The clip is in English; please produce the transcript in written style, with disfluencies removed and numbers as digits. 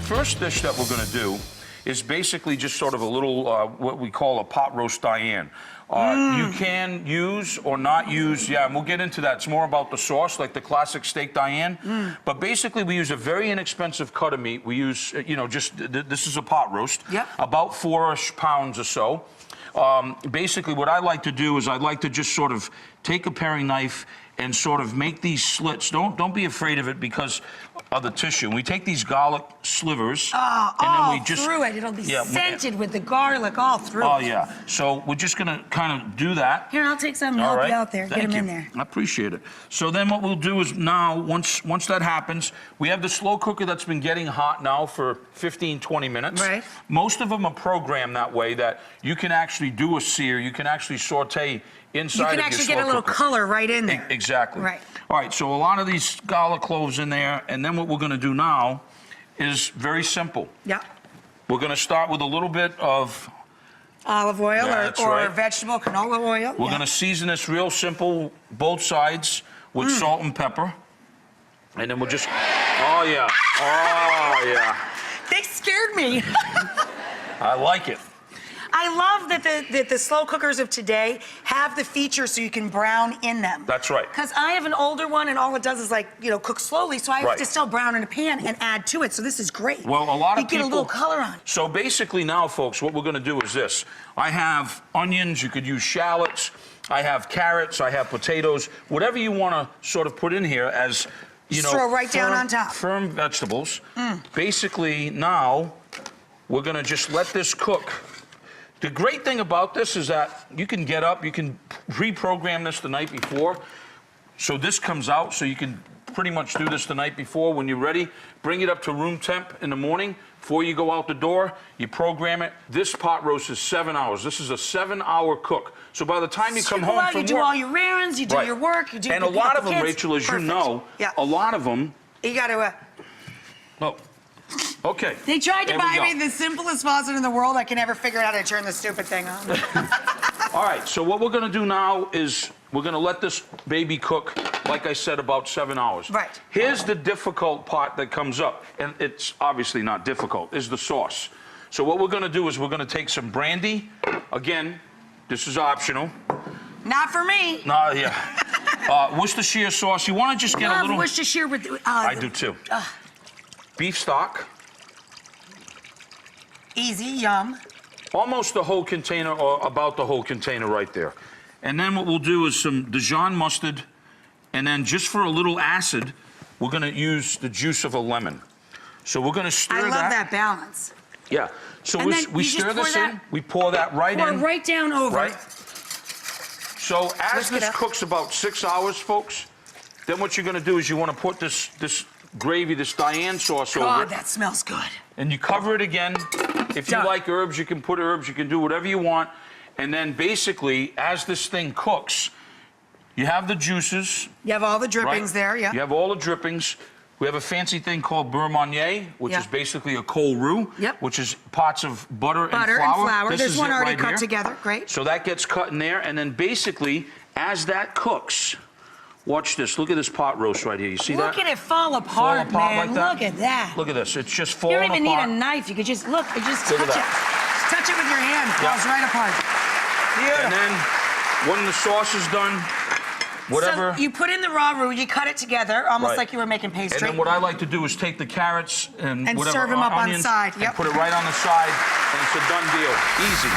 first dish that we're going to do is basically just sort of a little, what we call a pot roast Dianne. You can use or not use, and we'll get into that. It's more about the sauce, like the classic steak Dianne. But basically, we use a very inexpensive cut of meat. We use, this is a pot roast, about 4-ish pounds or so. Basically, what I like to do is I'd like to just sort of take a paring knife and sort of make these slits. Don't be afraid of it because of the tissue. We take these garlic slivers and then we just through it. It'll be scented with the garlic all through. Oh yeah. So we're just gonna kind of do that. Here, I'll take some and help you out there. Get them in there. I appreciate it. So then what we'll do is now, once that happens, we have the slow cooker that's been getting hot now for 15, 20 minutes. Right. Most of them are programmed that way that you can actually do a sear. You can actually saute inside of your slow cooker. You can actually get a little color right in there. Exactly. Right. All right, so a lot of these garlic cloves in there, and then what we're gonna do now is very simple. Yeah. We're gonna start with a little bit of olive oil or vegetable canola oil. We're gonna season this real simple, both sides, with salt and pepper. And then we'll just, oh yeah. They scared me. I like it. I love that the slow cookers of today have the feature so you can brown in them. That's right. Because I have an older one and all it does is cook slowly, so I have to still brown in a pan and add to it. So this is great. Well, a lot of people get a little color on. So basically now, folks, what we're gonna do is this. I have onions, you could use shallots, I have carrots, I have potatoes, whatever you wanna sort of put in here as, throw right down on top. Firm vegetables. Basically now, we're gonna just let this cook. The great thing about this is that you can get up, you can pre-program this the night before. So this comes out, so you can pretty much do this the night before. When you're ready, bring it up to room temp in the morning. Before you go out the door, you program it. This pot roast is 7 hours. This is a 7-hour cook. So by the time you come home from work... You do all your errands, you do your work, you do... And a lot of them, Rachel, as you know, a lot of them... You gotta... Oh. Okay. They tried to buy me the simplest faucet in the world. I can never figure out how to turn the stupid thing on. All right, so what we're gonna do now is we're gonna let this baby cook, like I said, about 7 hours. Right. Here's the difficult part that comes up, and it's obviously not difficult, is the sauce. So what we're gonna do is we're gonna take some brandy. Again, this is optional. Not for me. No, yeah. Worcestershire sauce. You wanna just get a little... Worcestershire with... I do too. Beef stock. Easy, yum. Almost the whole container, or about the whole container right there. And then what we'll do is some Dijon mustard, and then just for a little acid, we're gonna use the juice of a lemon. So we're gonna stir that. I love that balance. Yeah. So we stir this in, we pour that right in. Right down over. Right. So as this cooks about 6 hours, folks, then what you're gonna do is you wanna put this gravy, this Dianne sauce over it. God, that smells good. And you cover it again. If you like herbs, you can put herbs, you can do whatever you want. And then basically, as this thing cooks, you have the juices. You have all the drippings there, yeah. You have all the drippings. We have a fancy thing called beurre Marnier, which is basically a cold roux, which is pots of butter and flour. There's one already cut together, great. So that gets cut in there, and then basically, as that cooks, watch this. Look at this pot roast right here. You see that? Look at it fall apart, man. Look at that. Look at this. It's just falling apart. You don't even need a knife. You could just, look, just touch it. Just touch it with your hand. It falls right apart. Beautiful. And then, when the sauce is done, whatever. So you put in the raw roux, you cut it together, almost like you were making pastry. And then what I like to do is take the carrots and whatever, serve them up onions, on the side. And put it right on the side, and it's a done deal. Easy.